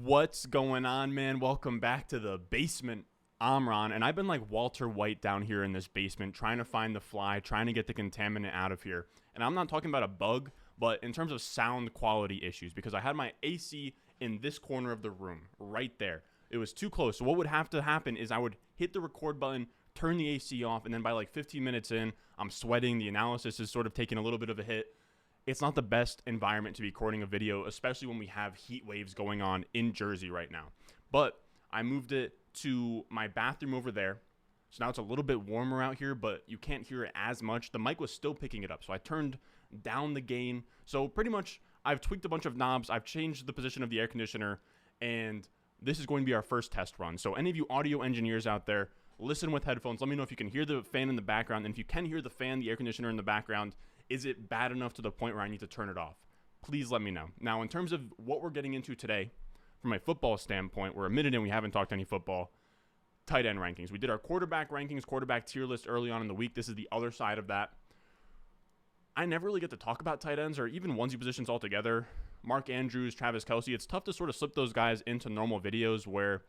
What's going on, man? Welcome back to the basement. I'm Ron, and I've been like Walter White down here in this basement, trying to find the fly, trying to get the contaminant out of here. And I'm not talking about a bug, but in terms of sound quality issues, because I had my AC in this corner of the room, right there. It was too close. So what would have to happen is I would hit the record button, turn the AC off, and then by like 15 minutes in, I'm sweating. The analysis is sort of taking a little bit of a hit. It's not the best environment to be recording a video, especially when we have heat waves going on in Jersey right now. But I moved it to my bathroom over there. So now it's a little bit warmer out here, but you can't hear it as much. The mic was still picking it up, so I turned down the gain. So pretty much I've tweaked a bunch of knobs. I've changed the position of the air conditioner, and this is going to be our first test run. So any of you audio engineers out there, listen with headphones. Let me know if you can hear the fan in the background. And if you can hear the fan, the air conditioner in the background, is it bad enough to the point where I need to turn it off? Please let me know. Now, in terms of what we're getting into today, from a football standpoint, we're a minute in, we haven't talked any football. Tight end rankings. We did our quarterback rankings, quarterback tier list early on in the week. This is the other side of that. I never really get to talk about tight ends or even onesie positions altogether. Mark Andrews, Travis Kelce, it's tough to sort of slip those guys into normal videos where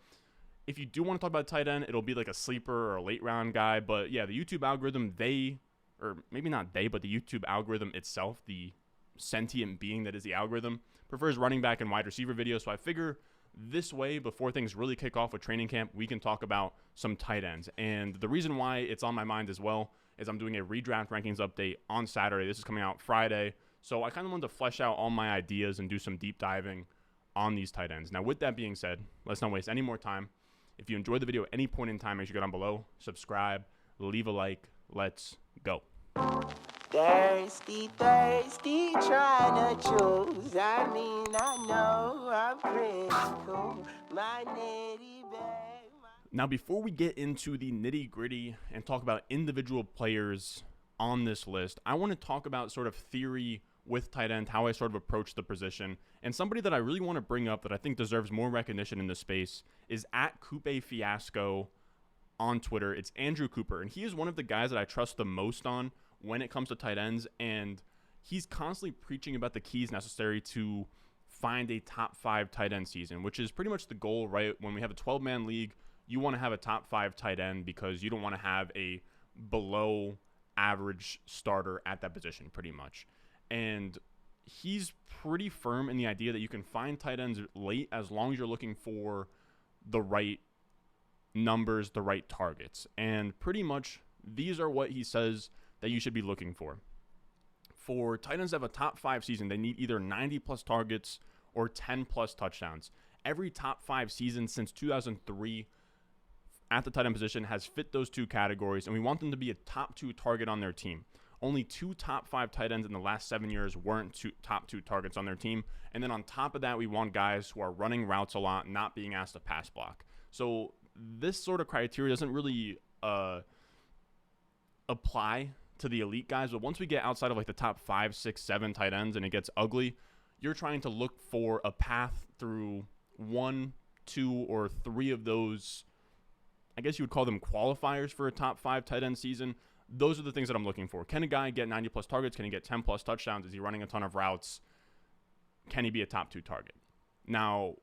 if you do want to talk about tight end, it'll be like a sleeper or a late round guy. But yeah, the YouTube algorithm, or maybe not they, but the YouTube algorithm itself, the sentient being that is the algorithm, prefers running back and wide receiver videos. So I figure this way, before things really kick off with training camp, we can talk about some tight ends. And the reason why it's on my mind as well is I'm doing a redraft rankings update on Saturday. This is coming out Friday. So I kind of wanted to flesh out all my ideas and do some deep diving on these tight ends. Now, with that being said, let's not waste any more time. If you enjoyed the video at any point in time, make sure you go down below, subscribe, leave a like. Let's go. Thirsty, thirsty, trying to choose. I know I'm critical. My nitty bag. Now, before we get into the nitty gritty and talk about individual players on this list, I want to talk about sort of theory with tight end, how I sort of approach the position. And somebody that I really want to bring up that I think deserves more recognition in this space is at Coupe Fiasco on Twitter. It's Andrew Cooper, and he is one of the guys that I trust the most on when it comes to tight ends, and he's constantly preaching about the keys necessary to find a top 5 tight end season, which is pretty much the goal, right? When we have a 12-man league, you want to have a top 5 tight end because you don't want to have a below average starter at that position pretty much. And he's pretty firm in the idea that you can find tight ends late as long as you're looking for the right numbers, the right targets. And pretty much these are what he says that you should be looking for. For tight ends that have a top 5 season, they need either 90 plus targets or 10 plus touchdowns. Every top 5 season since 2003 at the tight end position has fit those two categories, and we want them to be a top 2 target on their team. Only 2 top 5 tight ends in the last 7 years weren't top 2 targets on their team. And then on top of that, we want guys who are running routes a lot, not being asked to pass block. So this sort of criteria doesn't really apply to the elite guys. But once we get outside of like the top 5, 6, 7 tight ends and it gets ugly, you're trying to look for a path through 1, 2, or 3 of those, I guess you would call them qualifiers for a top 5 tight end season. Those are the things that I'm looking for. Can a guy get 90 plus targets? Can he get 10 plus touchdowns? Is he running a ton of routes? Can he be a top 2 target? Now,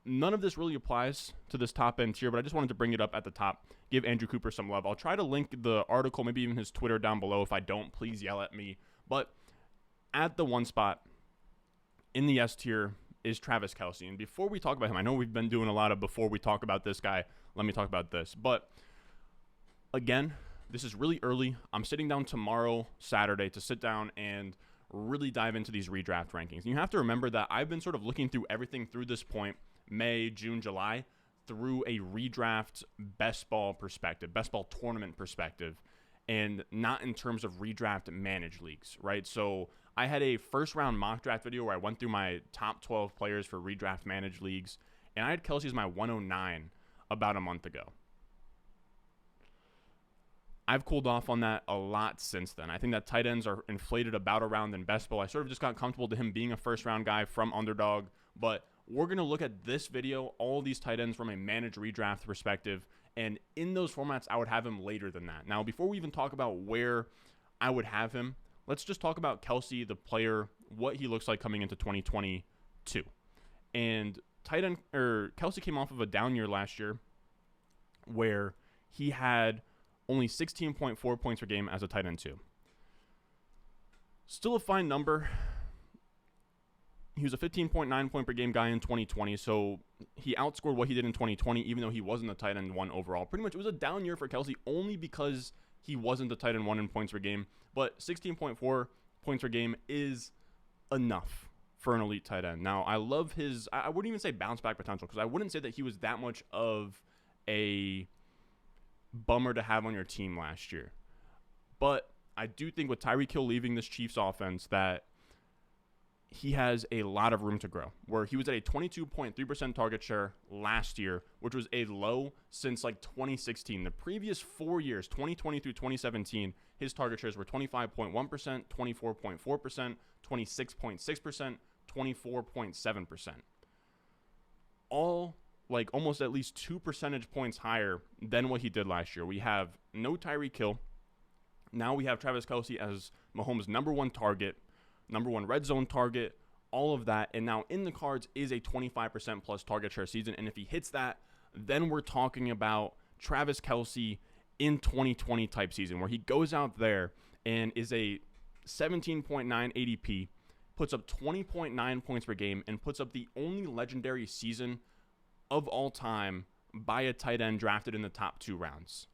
none of this really applies to this top end tier, but I just wanted to bring it up at the top, give Andrew Cooper some love. I'll try to link the article, maybe even his Twitter down below. If I don't, please yell at me. But at the one spot in the S tier is Travis Kelce. And before we talk about him, I know we've been doing a lot of before we talk about this guy, let me talk about this. But again, this is really early. I'm sitting down tomorrow, Saturday, to sit down and really dive into these redraft rankings. And you have to remember that I've been sort of looking through everything through this point, May, June, July, through a redraft best ball perspective, best ball tournament perspective, and not in terms of redraft managed leagues, right? So I had a first round mock draft video where I went through my top 12 players for redraft managed leagues, and I had Kelce as my 109 about a month ago. I've cooled off on that a lot since then. I think that tight ends are inflated about a round in best ball. I sort of just got comfortable to him being a first round guy from Underdog, but we're going to look at this video, all these tight ends from a managed redraft perspective, and in those formats, I would have him later than that. Now, before we even talk about where I would have him, let's just talk about Kelce, the player, what he looks like coming into 2022. And tight end or Kelce came off of a down year last year where he had only 16.4 points per game as a tight end 2. Still a fine number. He was a 15.9 point per game guy in 2020, so he outscored what he did in 2020, even though he wasn't the tight end 1 overall. Pretty much it was a down year for Kelce only because he wasn't the tight end 1 in points per game, but 16.4 points per game is enough for an elite tight end. Now, I love his, I wouldn't even say bounce back potential, because I wouldn't say that he was that much of a bummer to have on your team last year. But I do think with Tyreek Hill leaving this Chiefs offense that he has a lot of room to grow, where he was at a 22.3% target share last year, which was a low since like 2016. The previous 4 years, 2020 through 2017, his target shares were 25.1%, 24.4%, 26.6%, 24.7%. All like almost at least 2 percentage points higher than what he did last year. We have no Tyreek Hill. Now we have Travis Kelce as Mahomes' number 1 target, number 1 red zone target, all of that. And now in the cards is a 25% plus target share season. And if he hits that, then we're talking about Travis Kelce in 2020 type season, where he goes out there and is a 17.9 ADP, puts up 20.9 points per game, and puts up the only legendary season of all time by a tight end drafted in the top 2 rounds.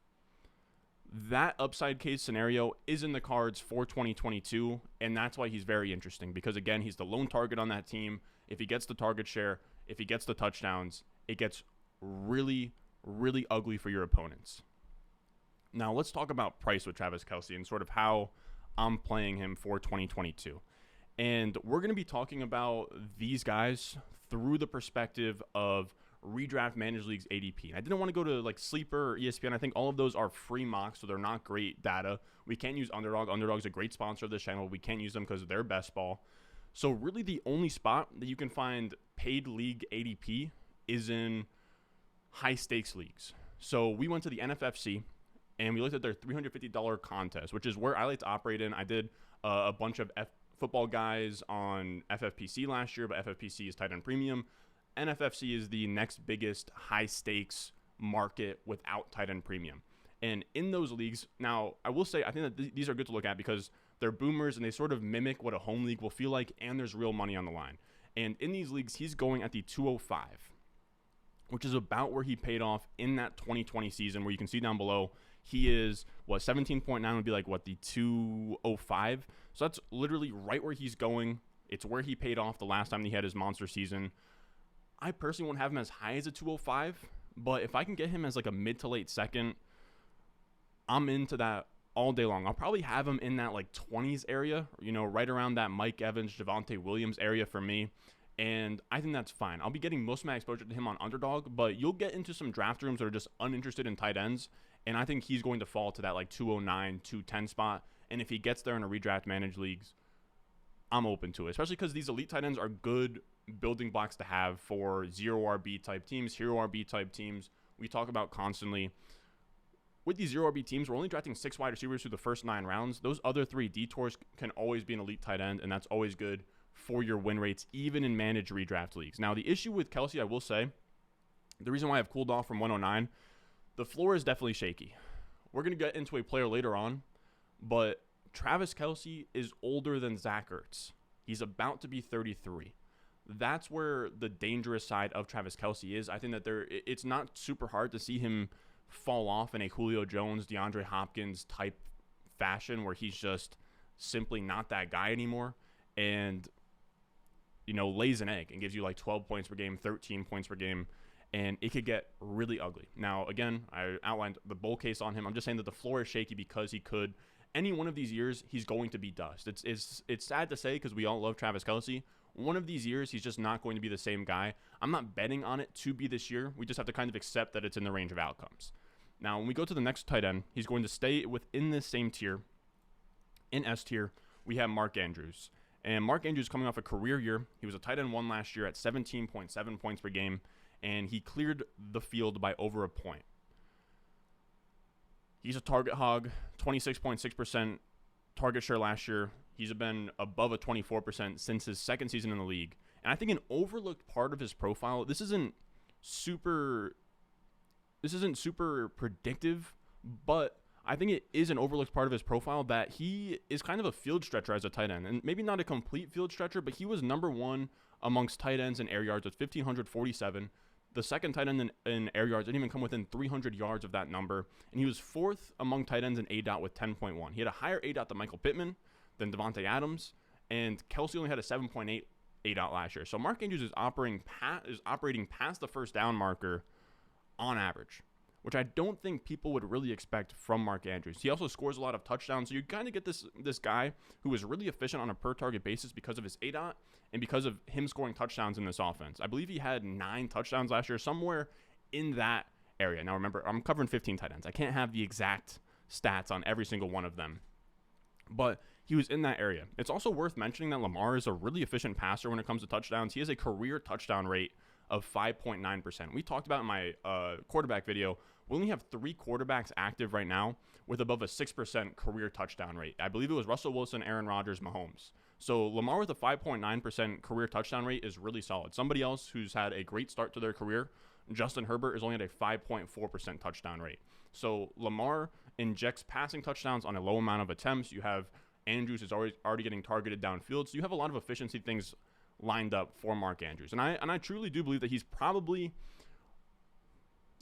That upside case scenario is in the cards for 2022, and that's why he's very interesting, because again, he's the lone target on that team. If he gets the target share, if he gets the touchdowns, it gets really, really ugly for your opponents. Now let's talk about price with Travis Kelce and sort of how I'm playing him for 2022. And we're going to be talking about these guys through the perspective of Redraft Managed Leagues ADP. I didn't want to go to like Sleeper or ESPN. I think all of those are free mocks, so they're not great data. We can't use Underdog. Underdog's a great sponsor of this channel. We can't use them because they're best ball. So really the only spot that you can find paid league ADP is in high stakes leagues. So we went to the NFFC and we looked at their $350 contest, which is where I like to operate in. I did a bunch of football guys on FFPC last year, but FFPC is tight end premium. NFFC is the next biggest high stakes market without tight end premium. And in those leagues, now I will say, I think that these are good to look at because they're boomers and they sort of mimic what a home league will feel like, and there's real money on the line. And in these leagues, he's going at the 205, which is about where he paid off in that 2020 season, where you can see down below, he is, 17.9 would be like, the 205. So that's literally right where he's going. It's where he paid off the last time he had his monster season. I personally won't have him as high as a 205, but if I can get him as like a mid to late second, I'm into that all day long. I'll probably have him in that like 20s area, right around that Mike Evans, Javonte Williams area for me. And I think that's fine. I'll be getting most of my exposure to him on Underdog, but you'll get into some draft rooms that are just uninterested in tight ends. And I think he's going to fall to that like 209, 210 spot. And if he gets there in a redraft managed leagues, I'm open to it, especially because these elite tight ends are good building blocks to have for 0 RB type teams, hero RB type teams. We talk about constantly with these 0 RB teams, we're only drafting 6 wide receivers through the first 9 rounds. Those other 3 detours can always be an elite tight end, and that's always good for your win rates, even in managed redraft leagues. Now, the issue with Kelce, I will say, the reason why I've cooled off from 109, the floor is definitely shaky. We're going to get into a player later on, but Travis Kelce is older than Zach Ertz. He's about to be 33. That's where the dangerous side of Travis Kelce is. I think that it's not super hard to see him fall off in a Julio Jones, DeAndre Hopkins type fashion where he's just simply not that guy anymore and, lays an egg and gives you like 12 points per game, 13 points per game, and it could get really ugly. Now, again, I outlined the bull case on him. I'm just saying that the floor is shaky because he could. Any one of these years, he's going to be dust. It's sad to say because we all love Travis Kelce. One of these years, he's just not going to be the same guy. I'm not betting on it to be this year. We just have to kind of accept that it's in the range of outcomes. Now, when we go to the next tight end, he's going to stay within this same tier. In S tier, we have Mark Andrews. And Mark Andrews coming off a career year. He was a tight end 1 last year at 17.7 points per game, and he cleared the field by over a point. He's a target hog, 26.6% target share last year. He's been above a 24% since his second season in the league. And I think an overlooked part of his profile, this isn't super predictive, but I think it is an overlooked part of his profile that he is kind of a field stretcher as a tight end. And maybe not a complete field stretcher, but he was number one amongst tight ends in air yards with 1,547. The second tight end in air yards didn't even come within 300 yards of that number. And he was fourth among tight ends in ADOT with 10.1. He had a higher ADOT than Michael Pittman, than Devontae Adams, and Kelsey only had a 7.8 ADOT last year. So Mark Andrews is operating past the first down marker on average, which I don't think people would really expect from Mark Andrews. He also scores a lot of touchdowns, so you kind of get this guy who is really efficient on a per-target basis because of his ADOT and because of him scoring touchdowns in this offense. I believe he had 9 touchdowns last year, somewhere in that area. Now remember, I'm covering 15 tight ends. I can't have the exact stats on every single one of them, but he was in that area. It's also worth mentioning that Lamar is a really efficient passer when it comes to touchdowns. He has a career touchdown rate of 5.9%. We talked about in my quarterback video, we only have 3 quarterbacks active right now with above a 6% career touchdown rate. I believe it was Russell Wilson, Aaron Rodgers, Mahomes. So Lamar with a 5.9% career touchdown rate is really solid. Somebody else who's had a great start to their career, Justin Herbert, is only at a 5.4% touchdown rate. So Lamar injects passing touchdowns on a low amount of attempts. You have Andrews is already getting targeted downfield. So you have a lot of efficiency things lined up for Mark Andrews. And I truly do believe that he's probably,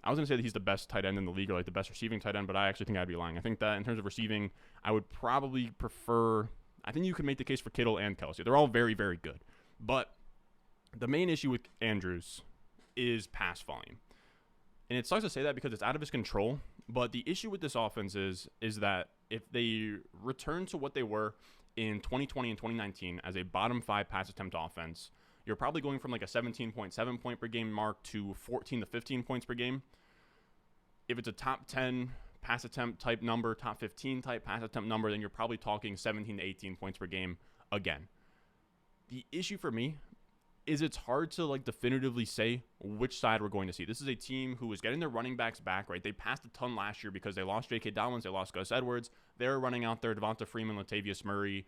I was going to say that he's the best tight end in the league or like the best receiving tight end, but I actually think I'd be lying. I think that in terms of receiving, I would probably prefer, I think you could make the case for Kittle and Kelsey. They're all very, very good. But the main issue with Andrews is pass volume. And it sucks to say that because it's out of his control. But the issue with this offense is that if they return to what they were in 2020 and 2019 as a bottom 5 pass attempt offense, you're probably going from like a 17.7 point per game mark to 14 to 15 points per game. If it's a top 10 pass attempt type number, top 15 type pass attempt number, then you're probably talking 17 to 18 points per game again. The issue for me is it's hard to like definitively say which side we're going to see. This is a team who is getting their running backs back, right? They passed a ton last year because they lost J.K. Dobbins, they lost Gus Edwards. They're running out there Devonta Freeman, Latavius Murray,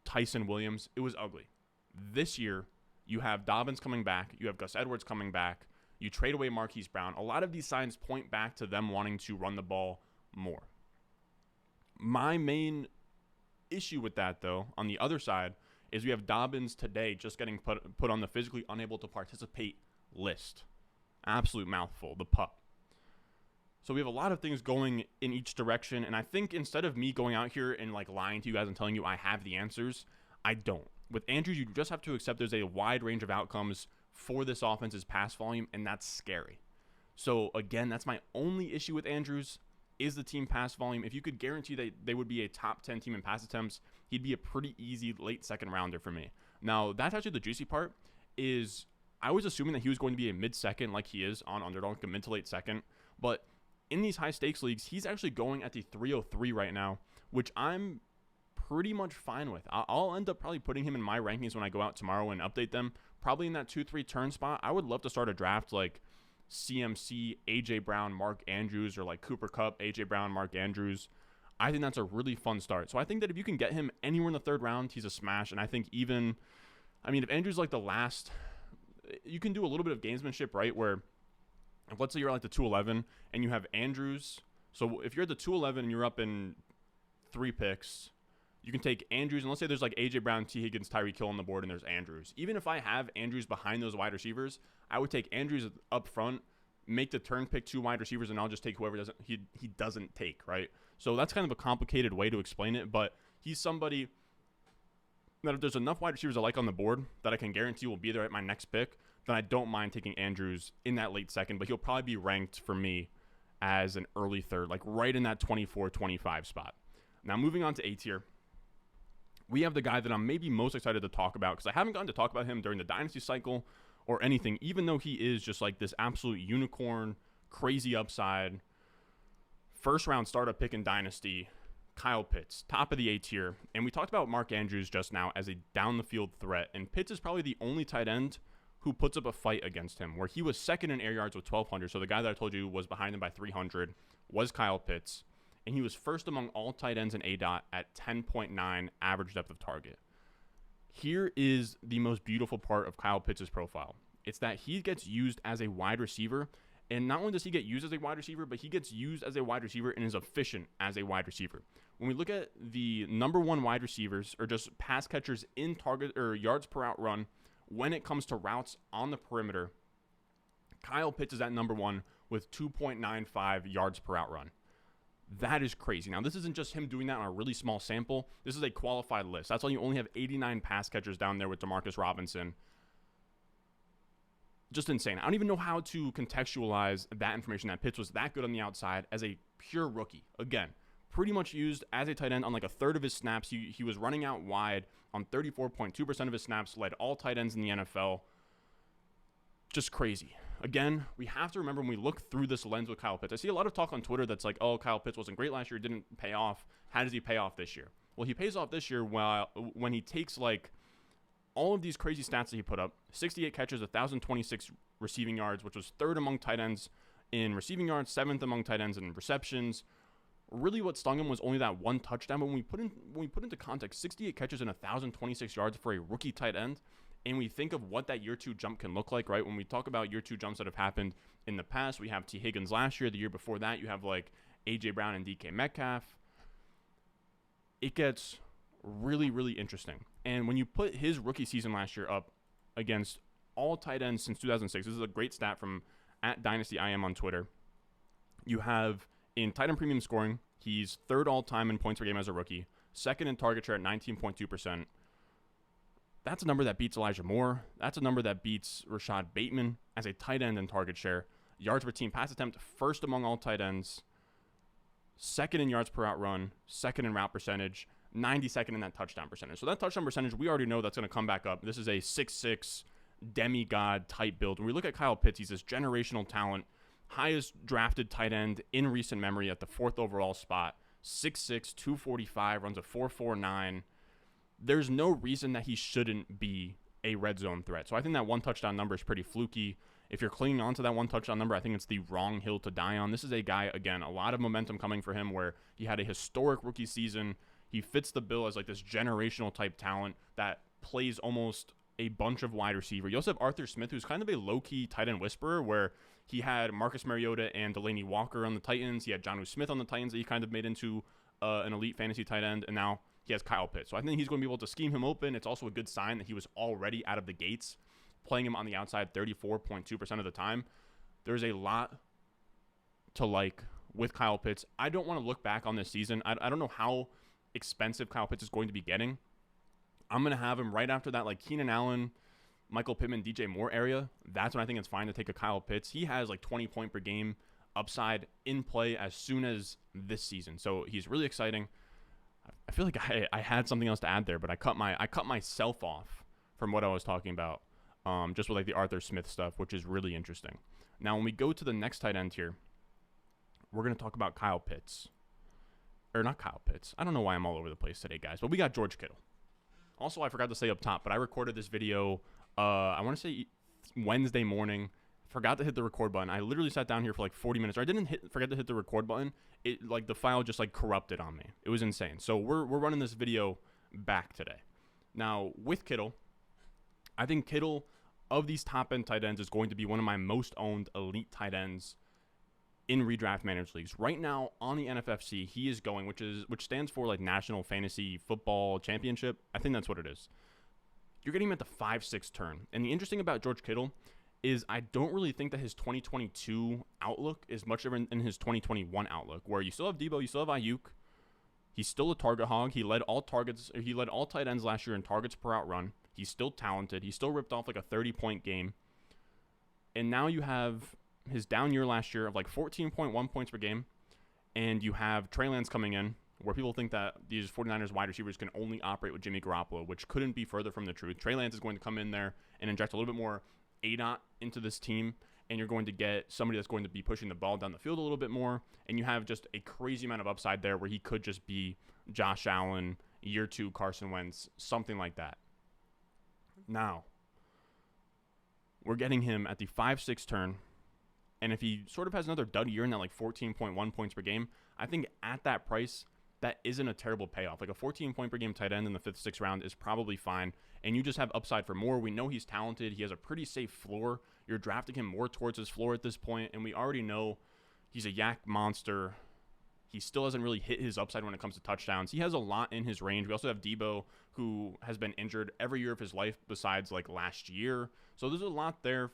Tyson Williams. It was ugly. This year, you have Dobbins coming back. You have Gus Edwards coming back. You trade away Marquise Brown. A lot of these signs point back to them wanting to run the ball more. My main issue with that, though, on the other side, is we have Dobbins today just getting put on the physically unable to participate list. Absolute mouthful, the pup. So we have a lot of things going in each direction, and I think instead of me going out here and like lying to you guys and telling you I have the answers, I don't. With Andrews, you just have to accept there's a wide range of outcomes for this offense's pass volume, and that's scary. So again, that's my only issue with Andrews is the team pass volume. If you could guarantee that they would be a top 10 team in pass attempts, he'd be a pretty easy late second rounder for me. Now, that's actually the juicy part is I was assuming that he was going to be a mid-second like he is on Underdog, a mid to late second. But in these high-stakes leagues, he's actually going at the 303 right now, which I'm pretty much fine with. I'll end up probably putting him in my rankings when I go out tomorrow and update them. Probably in that 2-3 turn spot. I would love to start a draft like CMC, AJ Brown, Mark Andrews, or like Cooper Kupp, AJ Brown, Mark Andrews. I think that's a really fun start. So I think that if you can get him anywhere in the third round, he's a smash. And I think even, I mean, if Andrews like the last, you can do a little bit of gamesmanship, right? Where if let's say you're like the 211 and you have Andrews. So if you're at the 211 and you're up in 3 picks, you can take Andrews, and let's say there's like A.J. Brown, T. Higgins, Tyreek Hill on the board, and there's Andrews. Even if I have Andrews behind those wide receivers, I would take Andrews up front, make the turn pick 2 wide receivers, and I'll just take whoever he doesn't take, right? So that's kind of a complicated way to explain it, but he's somebody that if there's enough wide receivers I like on the board that I can guarantee will be there at my next pick, then I don't mind taking Andrews in that late second, but he'll probably be ranked for me as an early third, like right in that 24-25 spot. Now moving on to A tier. We have the guy that I'm maybe most excited to talk about because I haven't gotten to talk about him during the dynasty cycle or anything, even though he is just like this absolute unicorn, crazy upside, first-round startup pick in dynasty, Kyle Pitts, top of the A tier. And we talked about Mark Andrews just now as a down-the-field threat, and Pitts is probably the only tight end who puts up a fight against him, where he was second in air yards with 1,200. So the guy that I told you was behind him by 300 was Kyle Pitts. And he was first among all tight ends in ADOT at 10.9 average depth of target. Here is the most beautiful part of Kyle Pitts' profile. It's that he gets used as a wide receiver. And not only does he get used as a wide receiver, but he gets used as a wide receiver and is efficient as a wide receiver. When we look at the number one wide receivers, or just pass catchers in target or yards per out run, when it comes to routes on the perimeter, Kyle Pitts is at number one with 2.95 yards per out run. That is crazy. Now, this isn't just him doing that on a really small sample. This is a qualified list. That's why you only have 89 pass catchers down there with Demarcus Robinson. Just insane. I don't even know how to contextualize that information, that Pitts was that good on the outside as a pure rookie. Again, pretty much used as a tight end on like a third of his snaps. He was running out wide on 34.2% of his snaps, led all tight ends in the NFL. Just crazy. Again, we have to remember when we look through this lens with Kyle Pitts, I see a lot of talk on Twitter that's like, oh, Kyle Pitts wasn't great last year, didn't pay off. How does he pay off this year? Well, he pays off this year when he takes like all of these crazy stats that he put up, 68 catches, 1,026 receiving yards, which was third among tight ends in receiving yards, seventh among tight ends in receptions. Really what stung him was only that one touchdown. But when we put into context, 68 catches and 1,026 yards for a rookie tight end, and we think of what that year two jump can look like, right? When we talk about year two jumps that have happened in the past, we have T. Higgins last year. The year before that, you have like A.J. Brown and DK Metcalf. It gets really, really interesting. And when you put his rookie season last year up against all tight ends since 2006, this is a great stat from @DynastyIM on Twitter. You have in tight end premium scoring, he's third all-time in points per game as a rookie, second in target share at 19.2%. That's a number that beats Elijah Moore. That's a number that beats Rashad Bateman as a tight end in target share. Yards per team pass attempt, first among all tight ends. Second in yards per out run. Second in route percentage. 92nd in that touchdown percentage. So that touchdown percentage, we already know that's going to come back up. This is a 6'6", demigod type build. When we look at Kyle Pitts, he's this generational talent. Highest drafted tight end in recent memory at the 4th overall spot. 6'6", 245, runs a 4.49. There's no reason that he shouldn't be a red zone threat. So I think that one touchdown number is pretty fluky. If you're clinging on to that one touchdown number, I think it's the wrong hill to die on. This is a guy, again, a lot of momentum coming for him where he had a historic rookie season. He fits the bill as like this generational type talent that plays almost a bunch of wide receiver. You also have Arthur Smith, who's kind of a low-key tight end whisperer where he had Marcus Mariota and Delaney Walker on the Titans. He had Jonnu Smith on the Titans that he kind of made into an elite fantasy tight end. And now he has Kyle Pitts. So I think he's going to be able to scheme him open. It's also a good sign that he was already out of the gates, playing him on the outside 34.2% of the time. There's a lot to like with Kyle Pitts. I don't want to look back on this season. I don't know how expensive Kyle Pitts is going to be getting. I'm going to have him right after that, like Keenan Allen, Michael Pittman, DJ Moore area. That's when I think it's fine to take a Kyle Pitts. He has like 20 point per game upside in play as soon as this season. So he's really exciting. I feel like I had something else to add there, but I cut myself off from what I was talking about, just with like the Arthur Smith stuff, which is really interesting. Now, when we go to the next tight end here, we're going to talk about Kyle Pitts. Or not Kyle Pitts. I don't know why I'm all over the place today, guys, but we got George Kittle. Also, I forgot to say up top, but I recorded this video, I want to say Wednesday morning. Forgot to hit the record button. I literally sat down here for like 40 minutes. Or I didn't forget to hit the record button. It like the file just like corrupted on me. It was insane. So we're running this video back today. Now with Kittle, I think Kittle of these top end tight ends is going to be one of my most owned elite tight ends in redraft managed leagues. Right now on the NFFC, he is going, which stands for like National Fantasy Football Championship. I think that's what it is. You're getting him at the 5-6 turn. And the interesting about George Kittle is I don't really think that his 2022 outlook is much different than his 2021 outlook, where you still have Debo, you still have Ayuk. He's still a target hog. He led all tight ends last year in targets per out run. He's still talented. He still ripped off like a 30-point game. And now you have his down year last year of like 14.1 points per game. And you have Trey Lance coming in, where people think that these 49ers wide receivers can only operate with Jimmy Garoppolo, which couldn't be further from the truth. Trey Lance is going to come in there and inject a little bit more ADOT into this team, and you're going to get somebody that's going to be pushing the ball down the field a little bit more, and you have just a crazy amount of upside there where he could just be Josh Allen, year 2 Carson Wentz, something like that. Now, we're getting him at the 5-6 turn, and if he sort of has another dud year in that like 14.1 points per game, I think at that price, that isn't a terrible payoff. Like a 14-point per game tight end in the 5th, 6th round is probably fine, and you just have upside for more. We know he's talented. He has a pretty safe floor. You're drafting him more towards his floor at this point, and we already know he's a yak monster. He still hasn't really hit his upside when it comes to touchdowns. He has a lot in his range. We also have Debo, who has been injured every year of his life besides like last year. So there's a lot there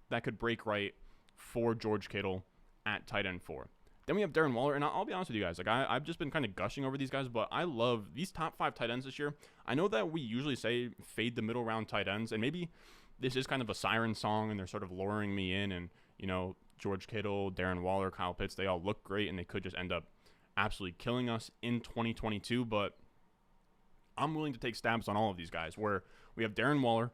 that could break right for George Kittle at tight end 4. Then we have Darren Waller, and I'll be honest with you guys. Like I've just been kind of gushing over these guys, but I love these top 5 tight ends this year. I know that we usually say fade the middle round tight ends, and maybe this is kind of a siren song, and they're sort of luring me in. And George Kittle, Darren Waller, Kyle Pitts, they all look great, and they could just end up absolutely killing us in 2022. But I'm willing to take stabs on all of these guys. Where we have Darren Waller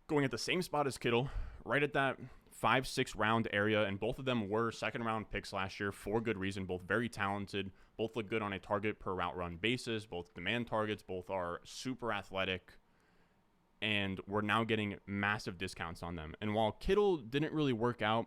going at the same spot as Kittle, right at that 5-6 round area, and both of them were 2nd round picks last year for good reason. Both very talented, both look good on a target per route run basis, both demand targets, both are super athletic, and we're now getting massive discounts on them. And while Kittle didn't really work out,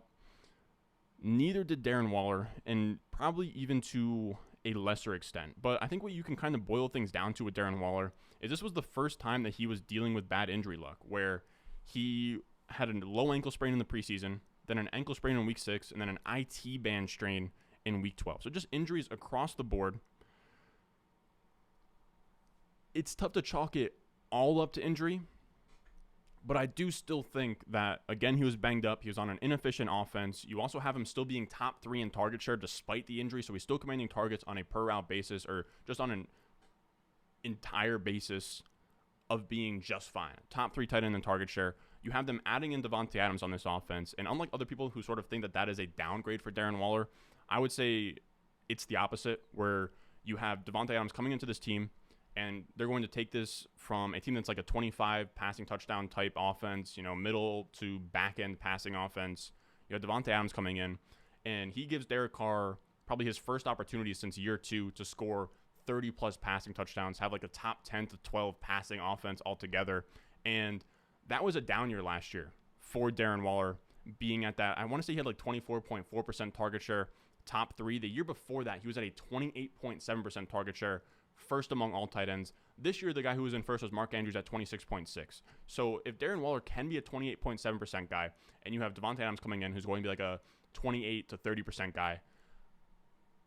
neither did Darren Waller, and probably even to a lesser extent. But I think what you can kind of boil things down to with Darren Waller is this was the first time that he was dealing with bad injury luck, where he had a low ankle sprain in the preseason, then an ankle sprain in week 6, and then an IT band strain in week 12. So just injuries across the board. It's tough to chalk it all up to injury, but I do still think that, again, he was banged up. He was on an inefficient offense. You also have him still being top 3 in target share despite the injury, so he's still commanding targets on a per route basis, or just on an entire basis of being just fine. Top 3 tight end in target share. You have them adding in Davante Adams on this offense, and unlike other people who sort of think that that is a downgrade for Darren Waller, I would say it's the opposite, where you have Davante Adams coming into this team, and they're going to take this from a team that's like a 25 passing touchdown type offense, middle to back end passing offense. You have Davante Adams coming in, and he gives Derek Carr probably his first opportunity since year 2 to score 30 plus passing touchdowns, have like a top 10 to 12 passing offense altogether. And that was a down year last year for Darren Waller, being at that. I want to say he had like 24.4% target share, top 3. The year before that, he was at a 28.7% target share, first among all tight ends. This year, the guy who was in first was Mark Andrews at 26.6. So if Darren Waller can be a 28.7% guy, and you have Davante Adams coming in who's going to be like a 28 to 30% guy,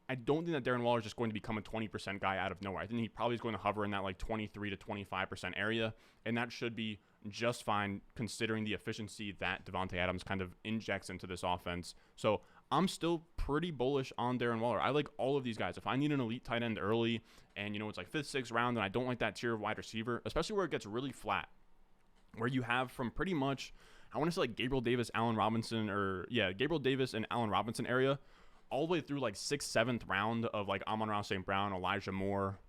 I don't think that Darren Waller is just going to become a 20% guy out of nowhere. I think he probably is going to hover in that like 23 to 25% area, and that should be just fine considering the efficiency that Davante Adams kind of injects into this offense. So I'm still pretty bullish on Darren Waller. I like all of these guys. If I need an elite tight end early and, it's like 5th, 6th round, and I don't like that tier of wide receiver, especially where it gets really flat, where you have from pretty much, I want to say like Gabriel Davis, Allen Robinson, Gabriel Davis and Allen Robinson area, all the way through like 6th, 7th round of like Amon-Ra St. Brown, Elijah Moore.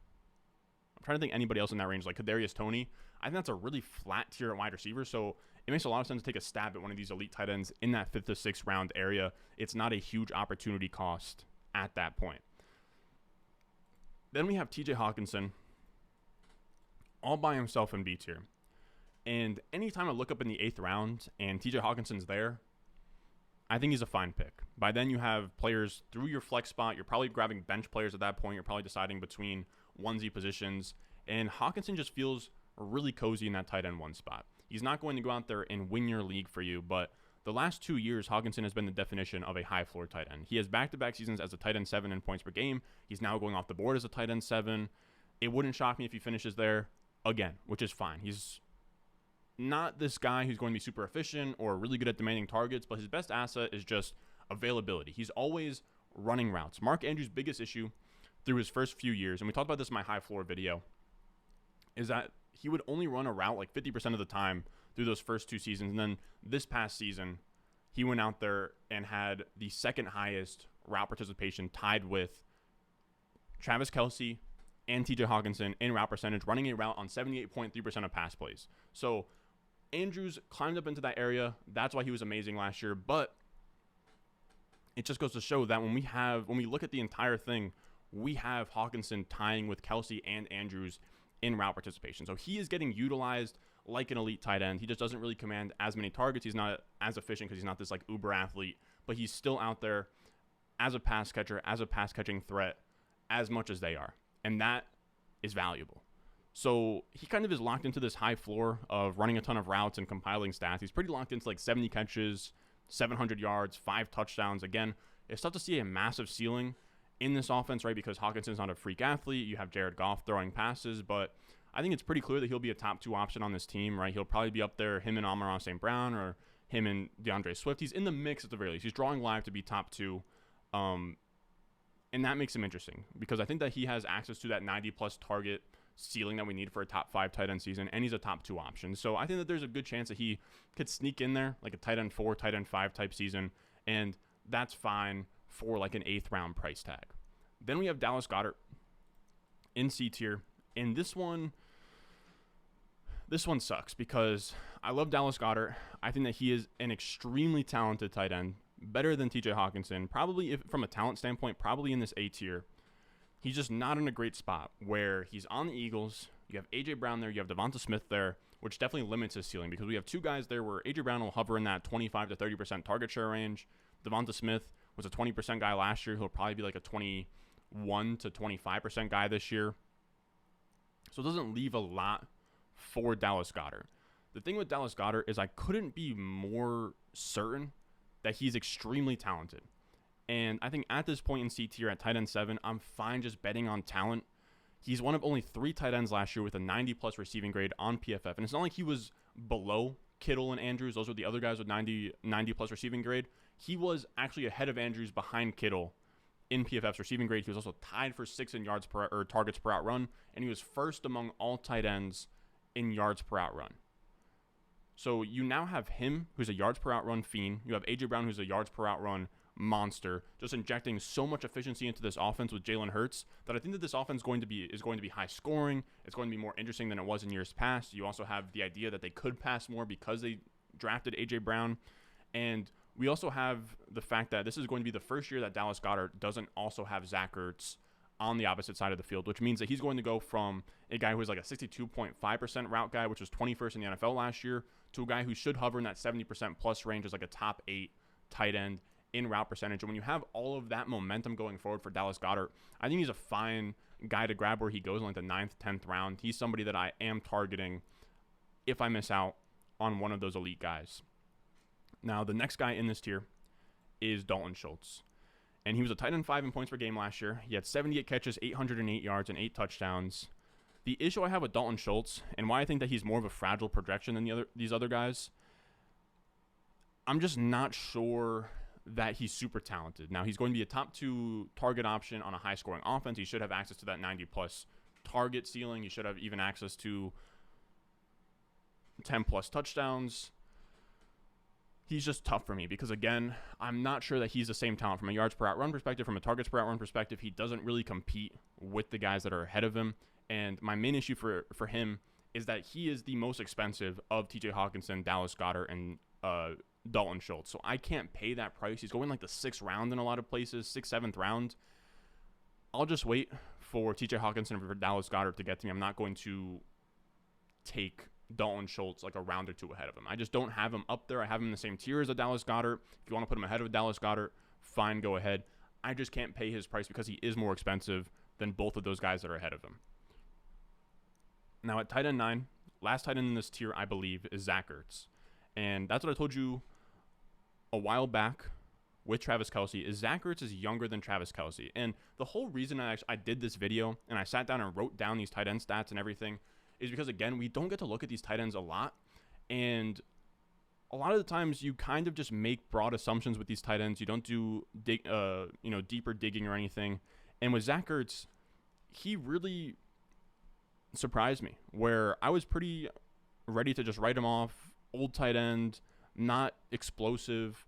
I'm trying to think anybody else in that range, like Kadarius Toney. I think that's a really flat tier at wide receiver, so it makes a lot of sense to take a stab at one of these elite tight ends in that 5th to 6th round area. It's not a huge opportunity cost at that point. Then we have TJ Hawkinson all by himself in B tier. And anytime I look up in the 8th round and TJ Hawkinson's there, I think he's a fine pick. By then you have players through your flex spot. You're probably grabbing bench players at that point. You're probably deciding between onesie positions. And Hawkinson just feels really cozy in that tight end 1 spot. He's not going to go out there and win your league for you, but the last 2 years, Hawkinson has been the definition of a high floor tight end. He has back-to-back seasons as a tight end 7 in points per game. He's now going off the board as a tight end 7. It wouldn't shock me if he finishes there again, which is fine. He's not this guy who's going to be super efficient or really good at demanding targets, but his best asset is just availability. He's always running routes. Mark Andrews' biggest issue through his first few years, and we talked about this in my high floor video, is that he would only run a route like 50% of the time through those first 2 seasons. And then this past season, he went out there and had the 2nd highest route participation, tied with Travis Kelce and TJ Hawkinson in route percentage, running a route on 78.3% of pass plays. So Andrews climbed up into that area. That's why he was amazing last year. But it just goes to show that when we look at the entire thing, we have Hawkinson tying with Kelce and Andrews in route participation. So he is getting utilized like an elite tight end. He just doesn't really command as many targets. He's not as efficient because he's not this like uber athlete, but he's still out there as a pass catcher, as a pass catching threat. as much as they are. And that is valuable. So he kind of is locked into this high floor of running a ton of routes and compiling stats. He's pretty locked into like 70 catches, 700 yards, 5 touchdowns. Again, it's tough to see a massive ceiling in this offense, right? Because Hawkinson's not a freak athlete. You have Jared Goff throwing passes, but I think it's pretty clear that he'll be a top 2 option on this team, right? He'll probably be up there, him and Amon-Ra St. Brown, or him and DeAndre Swift. He's in the mix at the very least. He's drawing live to be top 2. And that makes him interesting because I think that he has access to that 90-plus target ceiling that we need for a top 5 tight end season, and he's a top 2 option. So I think that there's a good chance that he could sneak in there like a tight end 4, tight end 5 type season, and that's fine for like an 8th round price tag. Then we have Dallas Goedert in C tier, and this one sucks because I love Dallas Goedert. I think that he is an extremely talented tight end, better than TJ Hawkinson, probably if, from a talent standpoint, probably in this A tier. He's just not in a great spot where he's on the Eagles. You have A.J. Brown there. You have Devonta Smith there, which definitely limits his ceiling because we have 2 guys there where A.J. Brown will hover in that 25 to 30% target share range. Devonta Smith was a 20% guy last year. He'll probably be like a 21 to 25% guy this year. So it doesn't leave a lot for Dallas Goedert. The thing with Dallas Goedert is I couldn't be more certain that he's extremely talented. And I think at this point in C tier at tight end 7, I'm fine just betting on talent. He's one of only 3 tight ends last year with a 90-plus receiving grade on PFF. And it's not like he was below Kittle and Andrews. Those were the other guys with 90-plus receiving grade. He was actually ahead of Andrews behind Kittle in PFF's receiving grade. He was also tied for 6th in targets per out run. And he was first among all tight ends in yards per out run. So you now have him, who's a yards per out run fiend. You have A.J. Brown, who's a yards per out run monster, just injecting so much efficiency into this offense with Jalen Hurts that I think that this offense is going to be high scoring. It's going to be more interesting than it was in years past. You also have the idea that they could pass more because they drafted A.J. Brown. And we also have the fact that this is going to be the first year that Dallas Goedert doesn't also have Zach Ertz on the opposite side of the field, which means that he's going to go from a guy who is like a 62.5% route guy, which was 21st in the NFL last year, to a guy who should hover in that 70% plus range as like a top 8 tight end in route percentage. And when you have all of that momentum going forward for Dallas Goedert, I think he's a fine guy to grab where he goes in like the 9th, 10th round. He's somebody that I am targeting if I miss out on one of those elite guys. Now, the next guy in this tier is Dalton Schultz. And he was a tight end 5 in points per game last year. He had 78 catches, 808 yards, and 8 touchdowns. The issue I have with Dalton Schultz, and why I think that he's more of a fragile projection than these other guys, I'm just not sure that he's super talented. Now, he's going to be a top 2 target option on a high-scoring offense. He should have access to that 90-plus target ceiling. He should have even access to 10-plus touchdowns. He's just tough for me because, again, I'm not sure that he's the same talent from a yards per out run perspective, from a targets per out run perspective. He doesn't really compete with the guys that are ahead of him. And my main issue for him is that he is the most expensive of TJ Hawkinson, Dallas Goedert, and Dalton Schultz. So I can't pay that price. He's going like the 6th round in a lot of places, 6th, 7th round. I'll just wait for TJ Hawkinson and for Dallas Goedert to get to me. I'm not going to take Dalton Schultz like a round or 2 ahead of him. I just don't have him up there. I have him in the same tier as a Dallas Goedert. If you want to put him ahead of Dallas Goedert, fine, go ahead. I just can't pay his price because he is more expensive than both of those guys that are ahead of him. Now at tight end 9, last tight end in this tier, I believe, is Zach Ertz. And that's what I told you a while back with Travis Kelce, is Zach Ertz is younger than Travis Kelce. And the whole reason I did this video and I sat down and wrote down these tight end stats and everything is because, again, we don't get to look at these tight ends a lot. And a lot of the times you kind of just make broad assumptions with these tight ends. You don't do deeper digging or anything. And with Zach Ertz, he really surprised me, where I was pretty ready to just write him off. Old tight end, not explosive.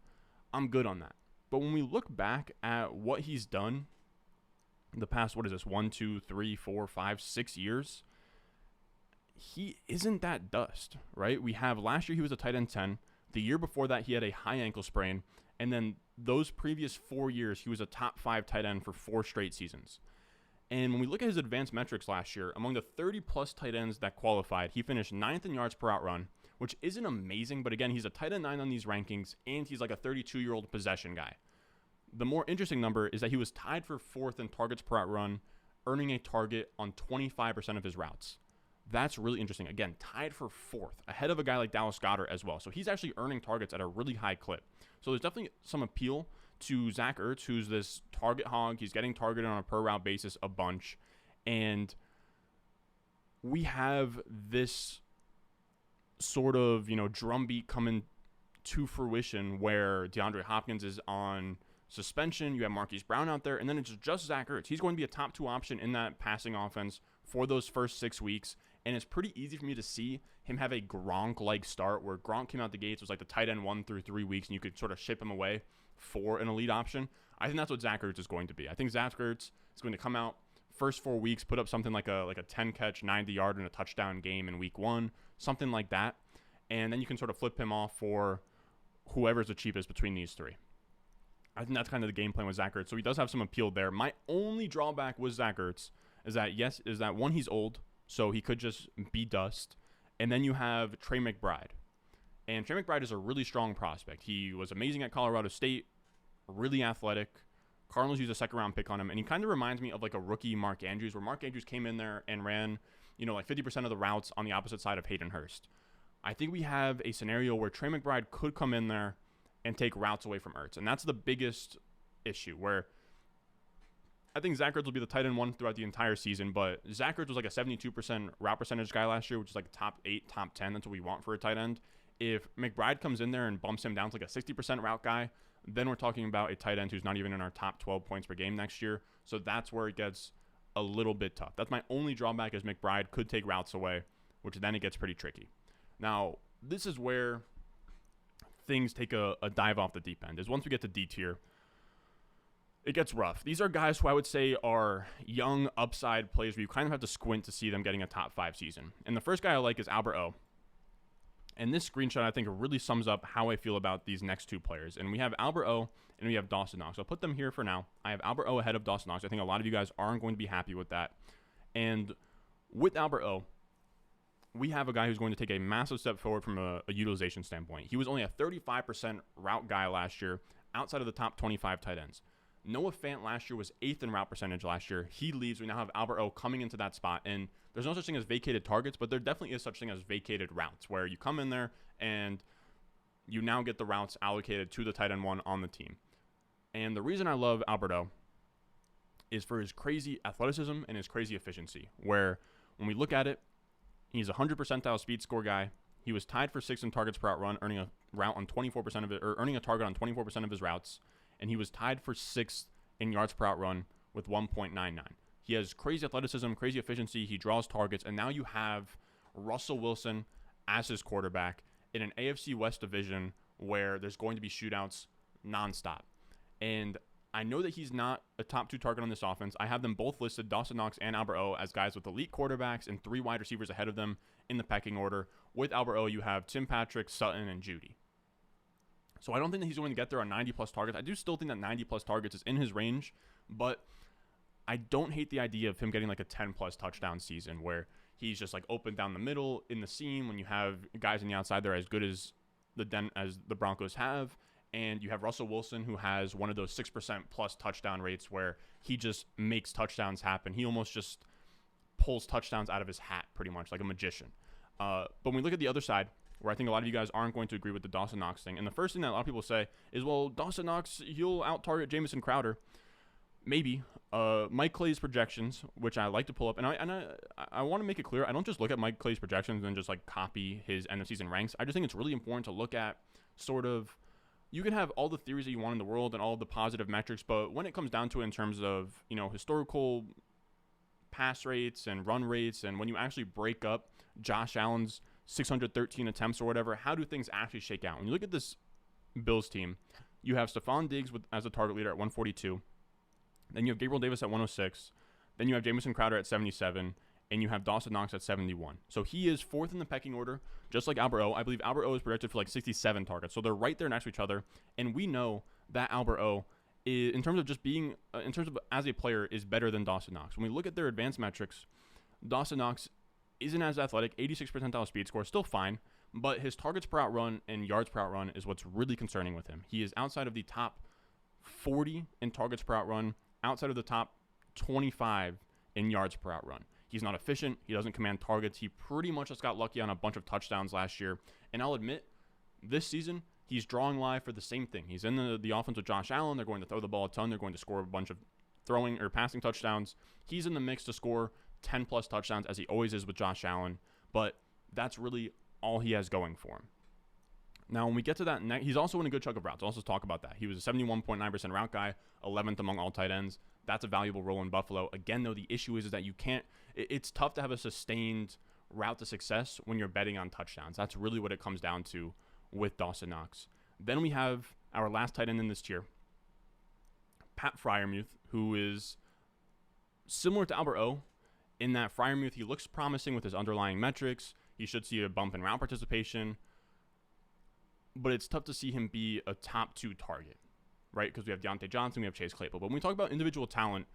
I'm good on that. But when we look back at what he's done the past, 1, 2, 3, 4, 5, 6 years, he isn't that dust, right? We have last year he was a tight end 10. The year before that he had a high ankle sprain. And then those previous 4 years he was a top 5 tight end for 4 straight seasons. And when we look at his advanced metrics last year, among the 30-plus tight ends that qualified, he finished 9th in yards per out run, which isn't amazing, but again, he's a tight end 9 on these rankings, and he's like a 32-year-old possession guy. The more interesting number is that he was tied for 4th in targets per route run, earning a target on 25% of his routes. That's really interesting. Again, tied for 4th, ahead of a guy like Dallas Goedert as well. So he's actually earning targets at a really high clip. So there's definitely some appeal to Zach Ertz, who's this target hog. He's getting targeted on a per route basis a bunch. And we have this sort of, drumbeat coming to fruition where DeAndre Hopkins is on suspension. You have Marquise Brown out there, and then it's just Zach Ertz. He's going to be a top 2 option in that passing offense for those first 6 weeks. And it's pretty easy for me to see him have a Gronk-like start where Gronk came out the gates, was like the tight end 1 through 3 weeks, and you could sort of ship him away for an elite option. I think that's what Zach Ertz is going to be. I think Zach Ertz is going to come out first 4 weeks, put up something like a 10-catch, 90-yard, and a touchdown game in week 1, something like that. And then you can sort of flip him off for whoever's the cheapest between these 3. I think that's kind of the game plan with Zach Ertz. So he does have some appeal there. My only drawback with Zach Ertz is that one, he's old, so he could just be dust. And then you have Trey McBride. And Trey McBride is a really strong prospect. He was amazing at Colorado State, really athletic. Cardinals used a 2nd-round pick on him, and he kind of reminds me of like a rookie Mark Andrews, where Mark Andrews came in there and ran, like 50% of the routes on the opposite side of Hayden Hurst. I think we have a scenario where Trey McBride could come in there and take routes away from Ertz, and that's the biggest issue, where I think Zach Ertz will be the tight end 1 throughout the entire season, but Zach Ertz was like a 72% route percentage guy last year, which is like top 8, top 10. That's what we want for a tight end. If McBride comes in there and bumps him down to like a 60% route guy, then we're talking about a tight end who's not even in our top 12 points per game next year. So that's where it gets a little bit tough. That's my only drawback, is McBride could take routes away, which then it gets pretty tricky. Now, this is where things take a dive off the deep end, is once we get to D tier, it gets rough. These are guys who I would say are young upside players where you kind of have to squint to see them getting a top 5 season. And the first guy I like is Albert O. And this screenshot, I think, really sums up how I feel about these next 2 players. And we have Albert O and we have Dawson Knox. I'll put them here for now. I have Albert O ahead of Dawson Knox. I think a lot of you guys aren't going to be happy with that. And with Albert O, we have a guy who's going to take a massive step forward from a utilization standpoint. He was only a 35% route guy last year, outside of the top 25 tight ends. Noah Fant last year was 8th in route percentage last year. He leaves. We now have Albert O coming into that spot. And there's no such thing as vacated targets, but there definitely is such thing as vacated routes, where you come in there and you now get the routes allocated to the tight end 1 on the team. And the reason I love Albert O is for his crazy athleticism and his crazy efficiency, where when we look at it, he's a 100 percentile speed score guy. He was tied for 6th in targets per route run, earning a route on 24% of it, or earning a target on 24% of his routes. And he was tied for 6th in yards per route run with 1.99. He has crazy athleticism, crazy efficiency. He draws targets. And now you have Russell Wilson as his quarterback in an AFC West division where there's going to be shootouts nonstop. And I know that he's not a top 2 target on this offense. I have them both listed, Dawson Knox and Albert O, as guys with elite quarterbacks and 3 wide receivers ahead of them in the pecking order. With Albert O, you have Tim Patrick, Sutton, and Judy. So I don't think that he's going to get there on 90-plus targets. I do still think that 90-plus targets is in his range, but I don't hate the idea of him getting like a 10-plus touchdown season where he's just like open down the middle in the seam when you have guys on the outside there as good as the Broncos have, and you have Russell Wilson, who has one of those 6% plus touchdown rates where he just makes touchdowns happen. He almost just pulls touchdowns out of his hat pretty much like a magician. But when we look at the other side, where I think a lot of you guys aren't going to agree with the Dawson Knox thing. And the first thing that a lot of people say is, well, Dawson Knox, he'll out-target Jamison Crowder. Maybe. Mike Clay's projections, which I like to pull up, and I want to make it clear, I don't just look at Mike Clay's projections and just like copy his end of season ranks. I just think it's really important to look at sort of, you can have all the theories that you want in the world and all the positive metrics, but when it comes down to it in terms of, historical pass rates and run rates, and when you actually break up Josh Allen's 613 attempts or whatever, how do things actually shake out? When you look at this Bills team, you have Stephon Diggs as a target leader at 142. Then you have Gabriel Davis at 106. Then you have Jamison Crowder at 77. And you have Dawson Knox at 71. So he is 4th in the pecking order, just like Albert O. I believe Albert O is projected for like 67 targets. So they're right there next to each other. And we know that Albert O, is, in terms of just being, in terms of as a player, is better than Dawson Knox. When we look at their advanced metrics, Dawson Knox isn't as athletic, 86th percentile speed score, still fine, but his targets per out run and yards per out run is what's really concerning with him. He is outside of the top 40 in targets per out run, outside of the top 25 in yards per out run. He's not efficient. He doesn't command targets. He pretty much just got lucky on a bunch of touchdowns last year. And I'll admit, this season, he's drawing live for the same thing. He's in the offense with Josh Allen. They're going to throw the ball a ton. They're going to score a bunch of throwing or passing touchdowns. He's in the mix to score 10-plus touchdowns, as he always is with Josh Allen. But that's really all he has going for him. Now, when we get to that, he's also in a good chunk of routes. I'll also talk about that. He was a 71.9% route guy, 11th among all tight ends. That's a valuable role in Buffalo. Again, though, the issue is that you can't – it's tough to have a sustained route to success when you're betting on touchdowns. That's really what it comes down to with Dawson Knox. Then we have our last tight end in this tier, Pat Freiermuth, who is similar to Albert O in that Freiermuth, he looks promising with his underlying metrics. He should see a bump in route participation. But it's tough to see him be a top 2 target, right? Because we have Deontay Johnson, we have Chase Claypool. But when we talk about individual talent,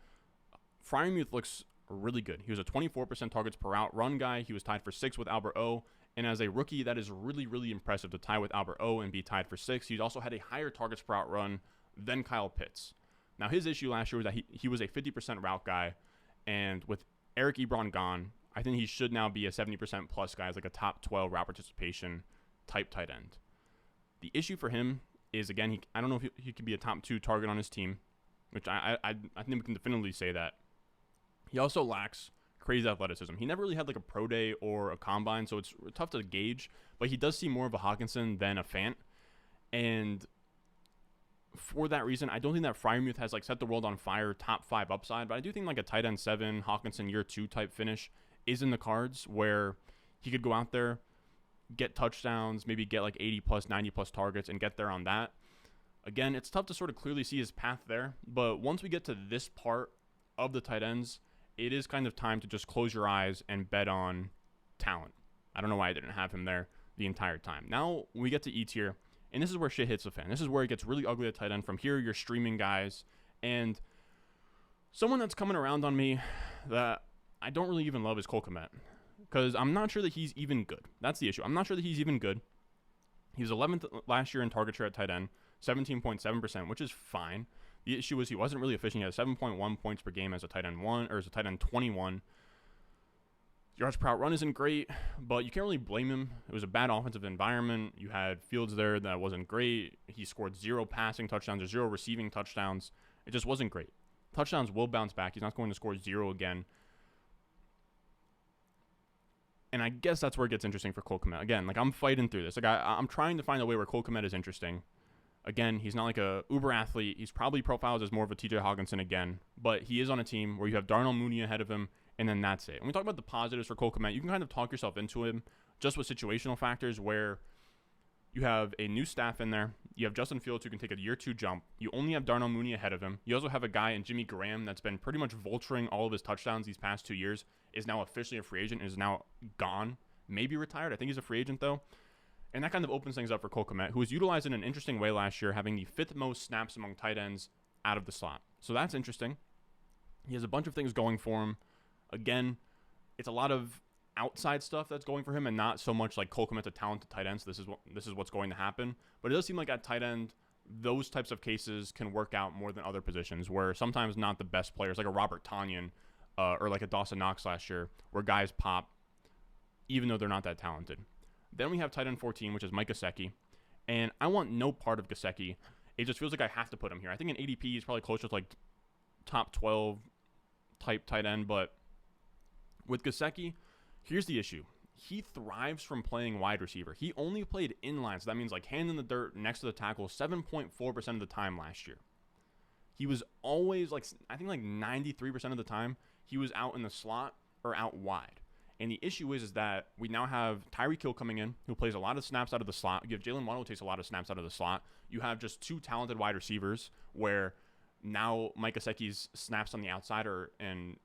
Freiermuth looks really good. He was a 24% targets per route run guy. He was tied for 6 with Albert O. And as a rookie, that is really, really impressive to tie with Albert O and be tied for 6. He also had a higher targets per route run than Kyle Pitts. Now, his issue last year was that he was a 50% route guy. And with Eric Ebron gone, I think he should now be a 70% plus guy as like a top 12 route participation type tight end. The issue for him is, again, I don't know if he could be a top 2 target on his team, which I think we can definitively say that. He also lacks crazy athleticism. He never really had like a pro day or a combine, so it's tough to gauge, but he does seem more of a Hawkinson than a Fant. And for that reason, I don't think that Freiermuth has like set the world on fire, top 5 upside, but I do think like a tight end 7, Hawkinson year 2 type finish is in the cards where he could go out there, get touchdowns, maybe get like 80 plus, 90 plus targets and get there on that. Again, it's tough to sort of clearly see his path there, but once we get to this part of the tight ends, it is kind of time to just close your eyes and bet on talent. I don't know why I didn't have him there the entire time. Now we get to E tier, and this is where shit hits the fan. This is where it gets really ugly at tight end. From here, you're streaming guys, and someone that's coming around on me that I don't really even love is Cole Kmet. Because I'm not sure that he's even good. That's the issue. I'm not sure that he's even good. He was 11th last year in target share at tight end, 17.7%, which is fine. The issue is he wasn't really efficient. He had 7.1 points per game as a tight end 1, or as a tight end 21. Yards per out run isn't great, but you can't really blame him. It was a bad offensive environment. You had Fields there that wasn't great. He scored 0 passing touchdowns or 0 receiving touchdowns. It just wasn't great. Touchdowns will bounce back. He's not going to score 0 again. And I guess that's where it gets interesting for Cole Kmet. Again, like I'm fighting through this. Like I'm trying to find a way where Cole Kmet is interesting. Again, he's not like a uber athlete. He's probably profiles as more of a TJ Hawkinson again. But he is on a team where you have Darnell Mooney ahead of him, and then that's it. When we talk about the positives for Cole Kmet, you can kind of talk yourself into him just with situational factors where you have a new staff in there. You have Justin Fields who can take a year 2 jump. You only have Darnell Mooney ahead of him. You also have a guy in Jimmy Graham that's been pretty much vulturing all of his touchdowns these past 2 years, is now officially a free agent, is now gone, maybe retired. I think he's a free agent though. And that kind of opens things up for Cole Kmet, who was utilized in an interesting way last year, having the 5th most snaps among tight ends out of the slot. So that's interesting. He has a bunch of things going for him. Again, it's a lot of outside stuff that's going for him and not so much like Cole Kmet's a talented tight end, so this is what's going to happen. But it does seem like at tight end, those types of cases can work out more than other positions where sometimes not the best players, like a Robert Tonyan or like a Dawson Knox last year, where guys pop even though they're not that talented. Then we have tight end 14, which is Mike Gesicki. And I want no part of Gesicki. It just feels like I have to put him here. I think in ADP, he's probably closer to like top 12 type tight end. But with Gesicki, here's the issue. He thrives from playing wide receiver. He only played inline, so that means like hand in the dirt next to the tackle 7.4% of the time last year. He was always like, I think like 93% of the time, he was out in the slot or out wide. And the issue is that we now have Tyreek Hill coming in, who plays a lot of snaps out of the slot. You have Jalen Waddle, who takes a lot of snaps out of the slot. You have just 2 talented wide receivers, where now Mike Gesicki's snaps on the outside and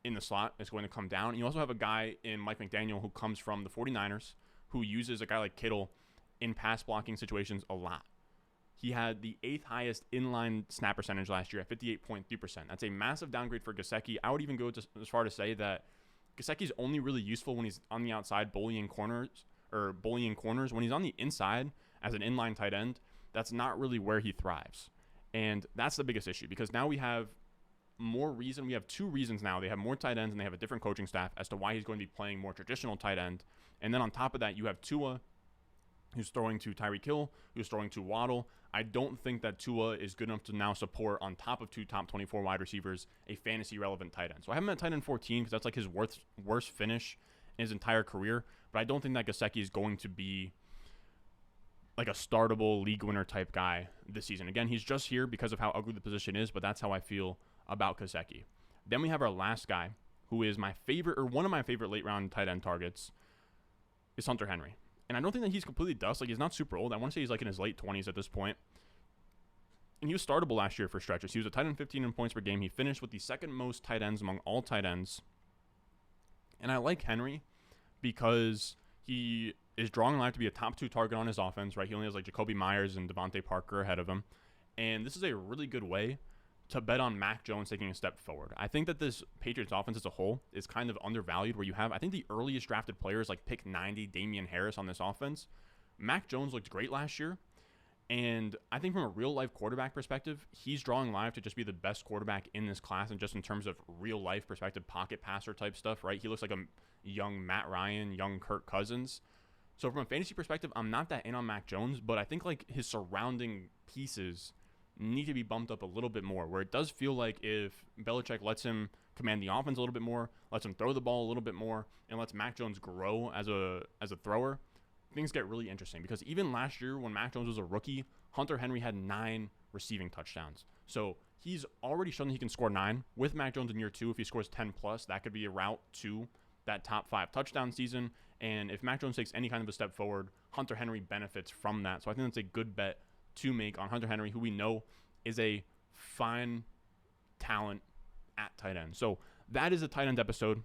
in the slot is going to come down. And you also have a guy in Mike McDaniel who comes from the 49ers, who uses a guy like Kittle in pass blocking situations a lot. He had the 8th highest inline snap percentage last year at 58.3%. That's a massive downgrade for Gesicki. I would even go as far to say that Gesicki's only really useful when he's on the outside bullying corners. When he's on the inside as an inline tight end, that's not really where he thrives. And that's the biggest issue, because now we have we have 2 reasons now. They have more tight ends and they have a different coaching staff as to why he's going to be playing more traditional tight end. And then on top of that, you have Tua, who's throwing to Tyreek Hill, who's throwing to Waddle. I don't think that Tua is good enough to now support, on top of 2 top 24 wide receivers, a fantasy-relevant tight end. So I have him at tight end 14 because that's like his worst finish in his entire career. But I don't think that Gesicki is going to be like a startable league winner type guy this season. Again, he's just here because of how ugly the position is, but that's how I feel about Gesicki. Then we have our last guy, who is my favorite, or one of my favorite late round tight end targets, is Hunter Henry. And I don't think that he's completely dust. Like, he's not super old. I want to say he's like in his late 20s at this point. And he was startable last year for stretches. He was a tight end 15 in points per game. He finished with the second most tight ends among all tight ends. And I like Henry because he is drawing live to be a top 2 target on his offense, right? He only has like Jacoby Myers and Devontae Parker ahead of him. And this is a really good way to bet on Mac Jones taking a step forward. I think that this Patriots offense as a whole is kind of undervalued, where you have, I think, the earliest drafted players like pick 90, Damian Harris on this offense. Mac Jones looked great last year. And I think from a real-life quarterback perspective, he's drawing live to just be the best quarterback in this class, and just in terms of real-life perspective, pocket passer type stuff, right? He looks like a young Matt Ryan, young Kirk Cousins. So from a fantasy perspective, I'm not that in on Mac Jones, but I think like his surrounding pieces need to be bumped up a little bit more, where it does feel like if Belichick lets him command the offense a little bit more, lets him throw the ball a little bit more, and lets Mac Jones grow as a thrower, things get really interesting. Because even last year when Mac Jones was a rookie, Hunter Henry had 9 receiving touchdowns. So he's already shown that he can score 9. With Mac Jones in year 2, if he scores 10 plus, that could be a route to that top 5 touchdown season. And if Mac Jones takes any kind of a step forward, Hunter Henry benefits from that. So I think that's a good bet to make on Hunter Henry, who we know is a fine talent at tight end. So that is a tight end episode.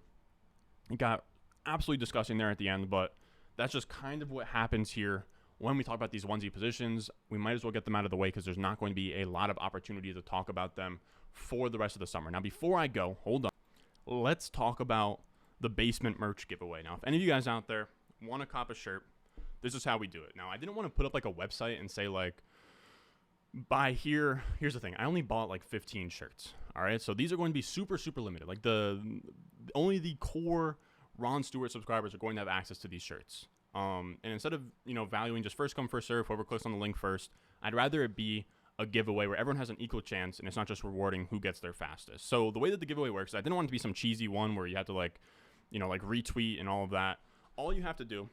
It got absolutely disgusting there at the end, but that's just kind of what happens here when we talk about these onesie positions. We might as well get them out of the way because there's not going to be a lot of opportunity to talk about them for the rest of the summer. Now, before I go, hold on. Let's talk about the basement merch giveaway. Now, if any of you guys out there want to cop a shirt, this is how we do it. Now, I didn't want to put up like a website and say like, buy here. Here's the thing. I only bought like 15 shirts. All right. So these are going to be super, super limited. Like only the core Ron Stewart subscribers are going to have access to these shirts. And instead of, valuing just first come, first serve, whoever clicks on the link first, I'd rather it be a giveaway where everyone has an equal chance and it's not just rewarding who gets there fastest. So the way that the giveaway works, I didn't want it to be some cheesy one where you have to like retweet and all of that. All you have to do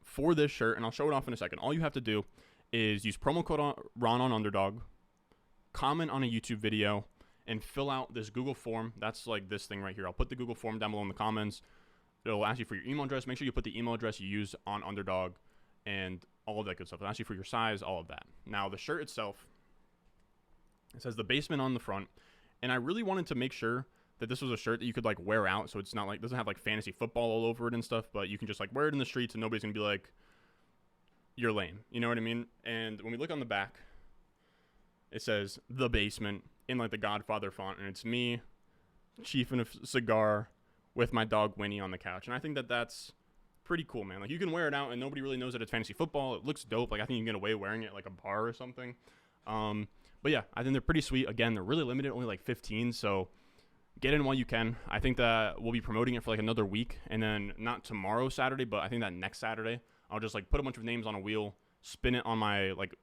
for this shirt, and I'll show it off in a second, all you have to do is use promo code Ron on Underdog, comment on a YouTube video, and fill out this Google form. That's like this thing right here. I'll put the Google form down below in the comments. It'll ask you for your email address. Make sure you put the email address you use on Underdog and all of that good stuff. It'll ask you for your size, all of that. Now, the shirt itself, it says The Basement on the front. And I really wanted to make sure that this was a shirt that you could like wear out, so it's not like, doesn't have like fantasy football all over it and stuff, but you can just like wear it in the streets and nobody's going to be like, you're lame. You know what I mean? And when we look on the back, it says The Basement in like the Godfather font, and it's me chiefing a cigar with my dog Winnie on the couch. And I think that that's pretty cool, man. Like, you can wear it out and nobody really knows that it's fantasy football. It looks dope. Like, I think you can get away wearing it at like a bar or something. But yeah, I think they're pretty sweet. Again, they're really limited, only like 15, so get in while you can. I think that we'll be promoting it for like another week, and then not tomorrow Saturday, but I think that next Saturday I'll just like put a bunch of names on a wheel, spin it on my like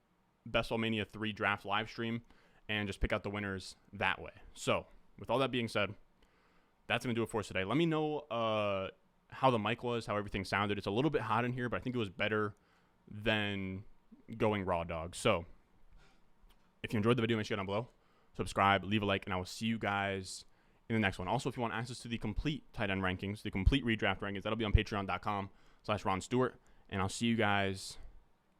Best Ball Mania 3 draft live stream, and just pick out the winners that way. So with all that being said, that's going to do it for us today. Let me know how the mic was, how everything sounded. It's a little bit hot in here, but I think it was better than going raw dog. So if you enjoyed the video, make sure you go down below, subscribe, leave a like, and I will see you guys in the next one. Also, if you want access to the complete tight end rankings, the complete redraft rankings, that'll be on patreon.com/Ron Stewart. And I'll see you guys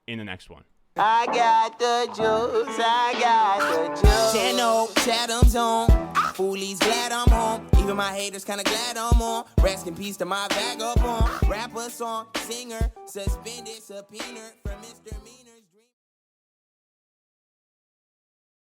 in the next one. I got the juice, I got the juice. Channel, Chatham's on. Foolies glad I'm home. Even my haters kinda glad I'm on. Rest in peace to my vagabond. Rapper, song, singer, suspended, subpoena from Mr. Me.